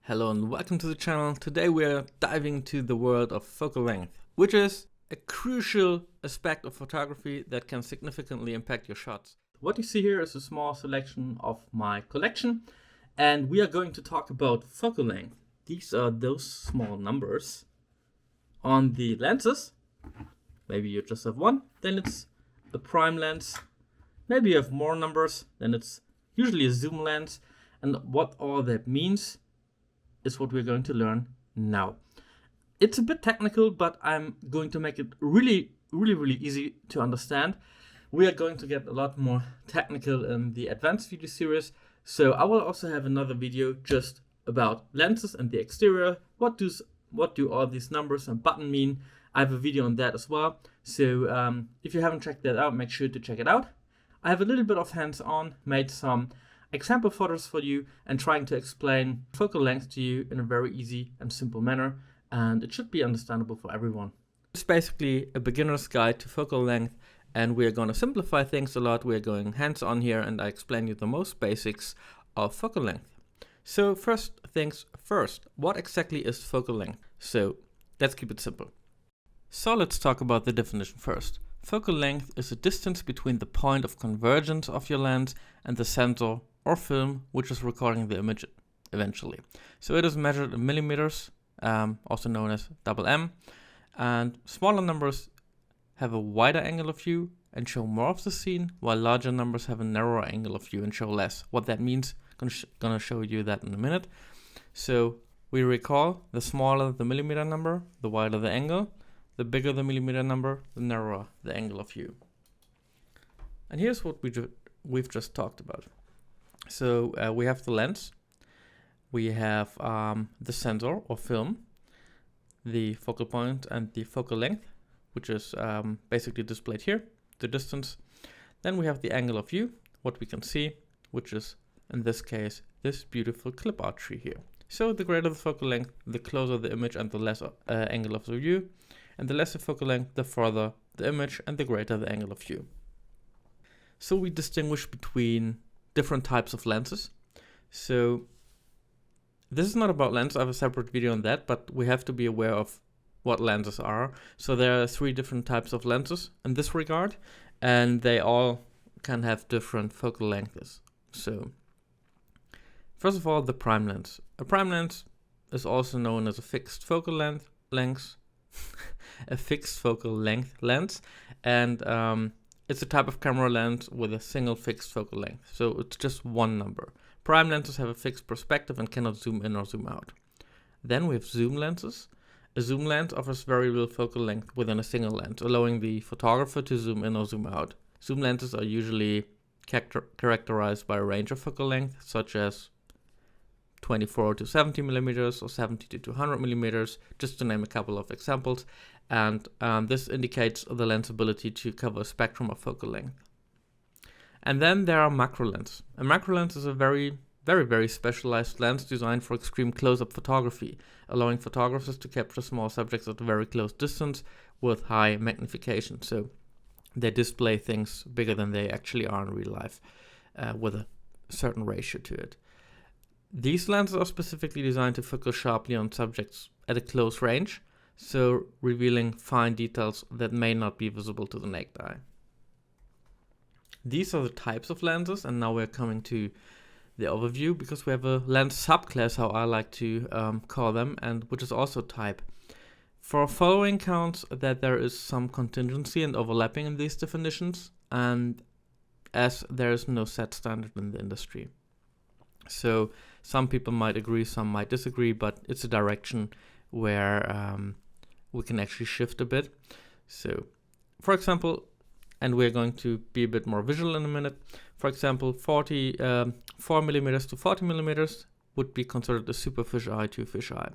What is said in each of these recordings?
Hello and welcome to the channel. Today we are diving into the world of focal length, which is a crucial aspect of photography that can significantly impact your shots. What you see here is a small selection of my collection, and we are going to talk about focal length. These are those small numbers on the lenses. Maybe you just have one, then it's a prime lens. Maybe you have more numbers, then it's usually a zoom lens. And what all that means is what we're going to learn now. It's a bit technical, but I'm going to make it really easy to understand. We are going to get a lot more technical in the advanced video series. So I will also have another video just about lenses and the exterior. What do all these numbers and button mean? I have a video on that as well. So if you haven't checked that out, make sure to check it out. I have a little bit of hands-on, made some example photos for you and trying to explain focal length to you in a very easy and simple manner, and it should be understandable for everyone. It's basically a beginner's guide to focal length, and we're going to simplify things a lot. We're going hands-on here, and I explain you the most basics of focal length. So first things first, what exactly is focal length? So let's keep it simple. So let's talk about the definition first. Focal length is a distance between the point of convergence of your lens and the sensor or film which is recording the image eventually. So it is measured in millimeters, also known as M, and smaller numbers have a wider angle of view and show more of the scene, while larger numbers have a narrower angle of view and show less. What that means, gonna show you that in a minute. So we recall, the smaller the millimeter number, the wider the angle, the bigger the millimeter number, the narrower the angle of view. And here's what we've just talked about. So we have the lens, we have the sensor or film, the focal point and the focal length, which is basically displayed here, the distance. Then we have the angle of view, what we can see, which is in this case this beautiful clip art tree here. So the greater the focal length, the closer the image and the less angle of the view, and the less the focal length, the further the image and the greater the angle of view. So we distinguish between different types of lenses. So this is not about lenses, I have a separate video on that, but we have to be aware of what lenses are. So there are 3 different types of lenses in this regard, and they all can have different focal lengths. So first of all, the prime lens. A prime lens is also known as a fixed focal length a fixed focal length lens, and it's a type of camera lens with a single fixed focal length, so it's just one number. Prime lenses have a fixed perspective and cannot zoom in or zoom out. Then we have zoom lenses. A zoom lens offers very little focal length within a single lens, allowing the photographer to zoom in or zoom out. Zoom lenses are usually characterized by a range of focal length, such as 24 to 70 millimeters or 70 to 200 millimeters, just to name a couple of examples. And this indicates the lens ability to cover a spectrum of focal length. And then there are macro lenses. A macro lens is a very specialized lens designed for extreme close-up photography, allowing photographers to capture small subjects at a very close distance with high magnification. So they display things bigger than they actually are in real life, with a certain ratio to it. These lenses are specifically designed to focus sharply on subjects at a close range, so revealing fine details that may not be visible to the naked eye. These are the types of lenses, and now we're coming to the overview, because we have a lens subclass, how I like to call them, and which is also type. For following counts that there is some contingency and overlapping in these definitions, and as there is no set standard in the industry. So some people might agree, some might disagree, but it's a direction where we can actually shift a bit. So, for example, and we're going to be a bit more visual in a minute. For example, 4 millimeters to 40 millimeters would be considered a super fisheye to fisheye.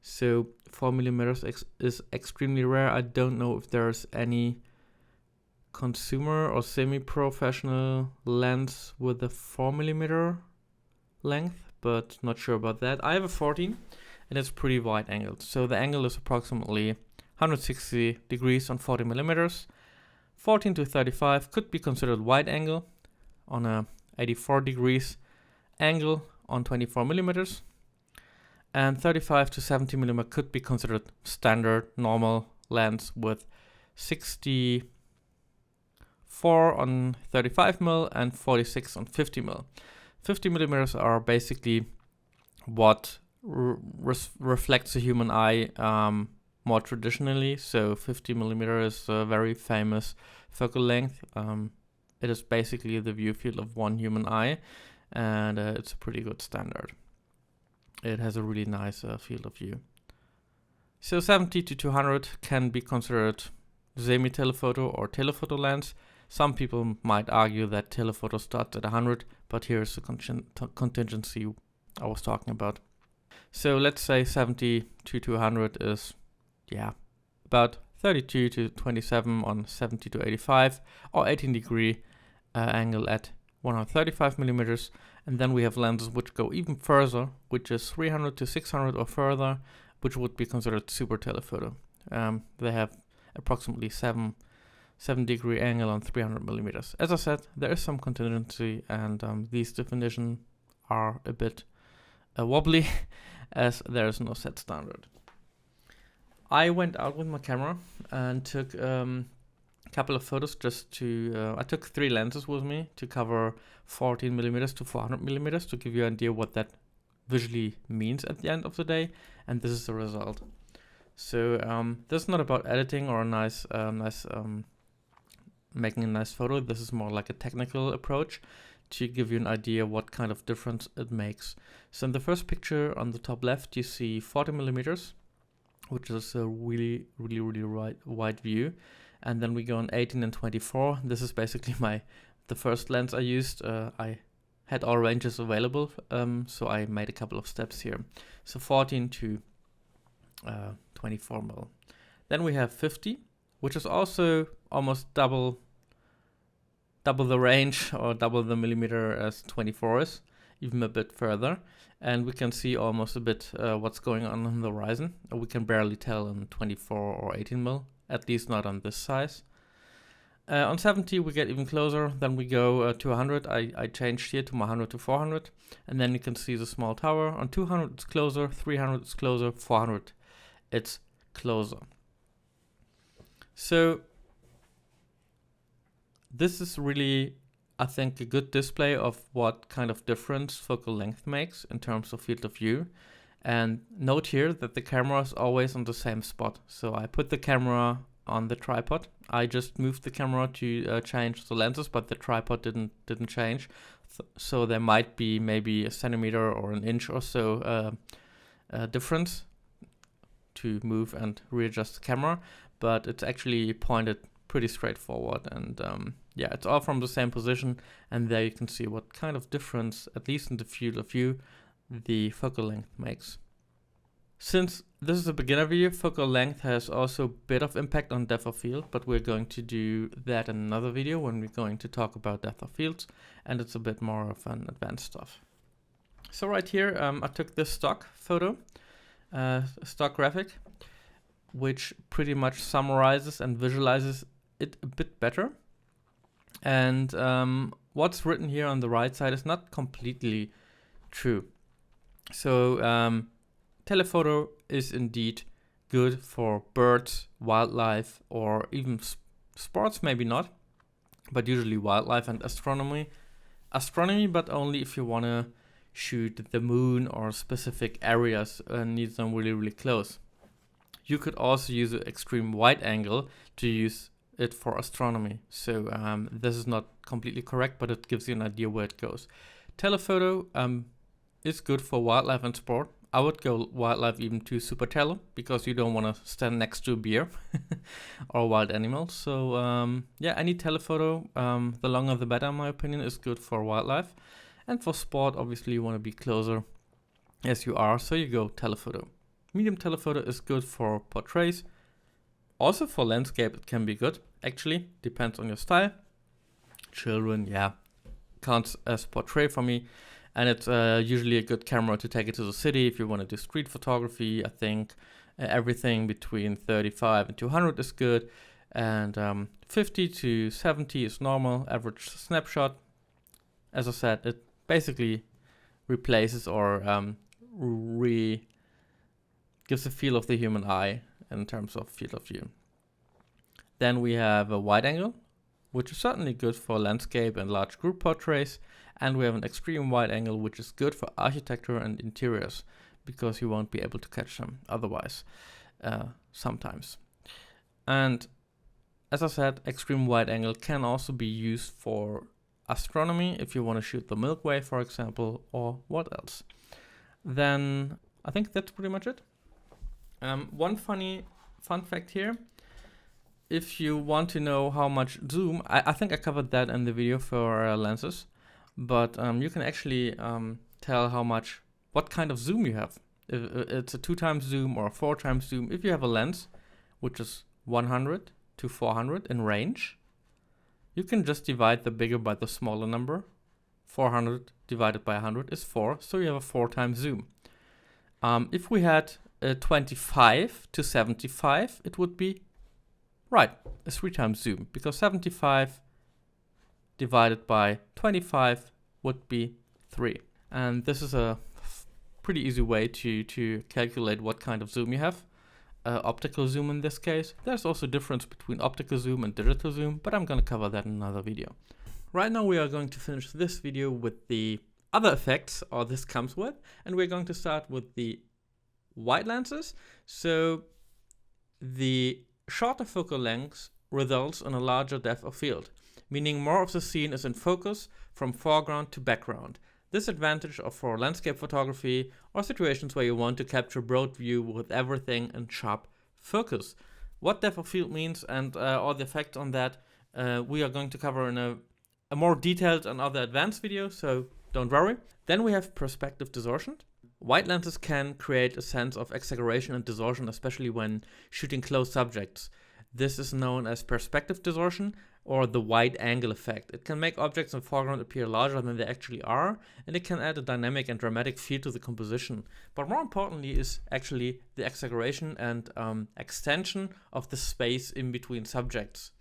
So 4 millimeters is extremely rare. I don't know if there's any consumer or semi-professional lens with a 4 millimeter length, but not sure about that. I have a 14 and it's pretty wide angled. So the angle is approximately 160 degrees on 40 millimeters. 14 to 35 could be considered wide angle on a 84 degrees angle on 24 millimeters. And 35 to 70 millimeter could be considered standard normal lens, with 64 on 35 mm and 46 on 50 mm. 50 millimeters are basically what reflects the human eye more traditionally. So 50 millimeter is a very famous focal length. It is basically the view field of one human eye, and it's a pretty good standard. It has a really nice field of view. So 70 to 200 can be considered semi-telephoto or telephoto lens. Some people might argue that telephoto starts at 100, but here's the contingency I was talking about. So let's say 70 to 200 is, about 32 to 27 on 70 to 85, or 18 degree angle at 135 millimeters. And then we have lenses which go even further, which is 300 to 600 or further, which would be considered super telephoto. They have approximately 7 degree angle on 300 millimeters. As I said, there is some contingency, and these definitions are a bit wobbly as there is no set standard. I went out with my camera and took a couple of photos just to, I took 3 lenses with me to cover 14 millimeters to 400 millimeters to give you an idea what that visually means at the end of the day, and this is the result. So this is not about editing or making a nice photo. This is more like a technical approach to give you an idea what kind of difference it makes. So in the first picture on the top left, you see 40 millimeters, which is a really wide view. And then we go on 18 and 24. This is basically the first lens I used. I had all ranges available, so I made a couple of steps here. So 14 to 24 mm. Then we have 50, which is also almost double the range or double the millimeter as 24 is, even a bit further. And we can see almost a bit what's going on the horizon. We can barely tell in 24 or 18 mm, at least not on this size. On 70 we get even closer. Then we go to 100. I changed here to my 100 to 400, and then you can see the small tower. On 200 it's closer, 300 it's closer, 400 it's closer. So this is really, I think, a good display of what kind of difference focal length makes in terms of field of view. And note here that the camera is always on the same spot. So I put the camera on the tripod. I just moved the camera to change the lenses, but the tripod didn't change. So there might be maybe a centimeter or an inch or so difference to move and readjust the camera, but it's actually pointed pretty straightforward, and it's all from the same position, and there you can see what kind of difference, at least in the field of view, the focal length makes. Since this is a beginner video, focal length has also a bit of impact on depth of field, but we're going to do that in another video when we're going to talk about depth of fields, and it's a bit more of an advanced stuff. So right here, I took this stock photo, stock graphic, which pretty much summarizes and visualizes it a bit better. And what's written here on the right side is not completely true. So telephoto is indeed good for birds, wildlife, or even sports, maybe not, but usually wildlife and astronomy. Astronomy, but only if you want to shoot the moon or specific areas and need them really close. You could also use an extreme wide angle to use it for astronomy. So this is not completely correct, but it gives you an idea where it goes. Telephoto is good for wildlife and sport. I would go wildlife even to super tele, because you don't want to stand next to a bear or wild animals. So any telephoto, the longer the better in my opinion, is good for wildlife. And for sport, obviously you want to be closer as you are, so you go telephoto. Medium telephoto is good for portraits. Also for landscape it can be good, actually, depends on your style. Children, counts as portrait for me. And it's usually a good camera to take it to the city if you want to do street photography. I think everything between 35 and 200 is good. And 50 to 70 is normal, average snapshot. As I said, it basically replaces or gives a feel of the human eye in terms of field of view. Then we have a wide angle, which is certainly good for landscape and large group portraits. And we have an extreme wide angle, which is good for architecture and interiors, because you won't be able to catch them otherwise sometimes. And as I said, extreme wide angle can also be used for astronomy if you want to shoot the Milky Way, for example, or what else. Then I think that's pretty much it. One fun fact here. If you want to know how much zoom, I think I covered that in the video for lenses, but you can actually tell what kind of zoom you have. If it's a 2x zoom or a 4x zoom. If you have a lens which is 100 to 400 in range, you can just divide the bigger by the smaller number. 400 divided by 100 is 4, so you have a 4x zoom. If we had a 25 to 75, it would be a 3x zoom, because 75 divided by 25 would be 3. And this is a pretty easy way to calculate what kind of zoom you have. Optical zoom in this case. There's also a difference between optical zoom and digital zoom, but I'm going to cover that in another video. Right now we are going to finish this video with the other effects this comes with, and we're going to start with the wide lenses. So the shorter focal length results in a larger depth of field, meaning more of the scene is in focus from foreground to background. This advantage for landscape photography or situations where you want to capture broad view with everything in sharp focus. What depth of field means and all the effects on that we are going to cover in a more detailed and other advanced video, so don't worry. Then we have perspective distortion. Wide lenses can create a sense of exaggeration and distortion, especially when shooting close subjects. This is known as perspective distortion or the wide angle effect. It can make objects in the foreground appear larger than they actually are, and it can add a dynamic and dramatic feel to the composition. But more importantly is actually the exaggeration and extension of the space in between subjects.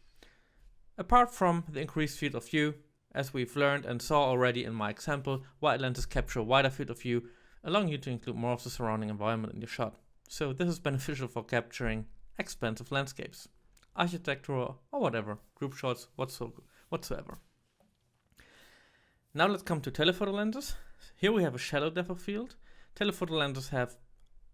Apart from the increased field of view, as we've learned and saw already in my example, wide lenses capture a wider field of view, allowing you to include more of the surrounding environment in your shot. So this is beneficial for capturing expansive landscapes, architectural or whatever, group shots, whatsoever. Now let's come to telephoto lenses. Here we have a shallow depth of field. Telephoto lenses have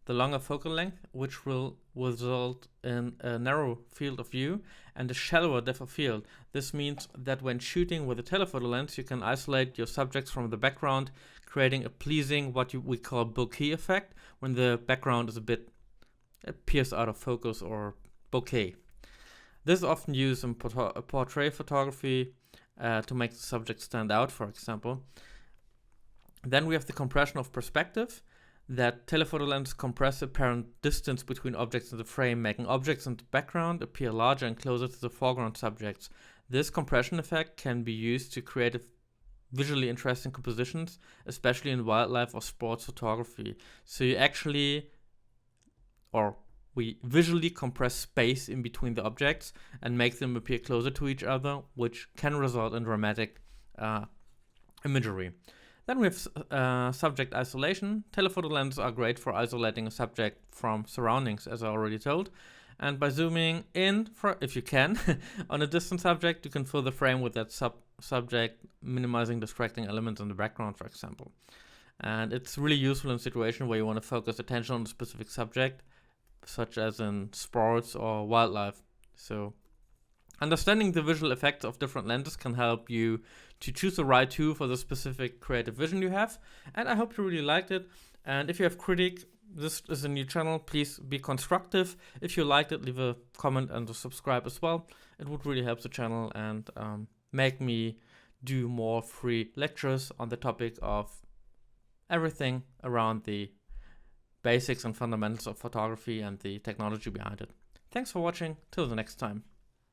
the longer focal length, which will result in a narrow field of view and a shallower depth of field. This means that when shooting with a telephoto lens, you can isolate your subjects from the background, creating a pleasing, we call bokeh effect, when the background is appears out of focus, or bokeh. This is often used in portrait photography to make the subject stand out, for example. Then we have the compression of perspective, that telephoto lenses compress apparent distance between objects in the frame, making objects in the background appear larger and closer to the foreground subjects. This compression effect can be used to create visually interesting compositions, especially in wildlife or sports photography. So we visually compress space in between the objects and make them appear closer to each other, which can result in dramatic imagery. Then we have subject isolation. Telephoto lenses are great for isolating a subject from surroundings, as I already told. And by zooming in, if you can, on a distant subject, you can fill the frame with that subject, minimizing distracting elements in the background, for example. And it's really useful in situations where you want to focus attention on a specific subject, such as in sports or wildlife. So understanding the visual effects of different lenses can help you to choose the right tool for the specific creative vision you have. And I hope you really liked it. And if you have critique, this is a new channel. Please be constructive. If you liked it, leave a comment and subscribe as well. It would really help the channel and make me do more free lectures on the topic of everything around the basics and fundamentals of photography and the technology behind it. Thanks for watching. Till the next time.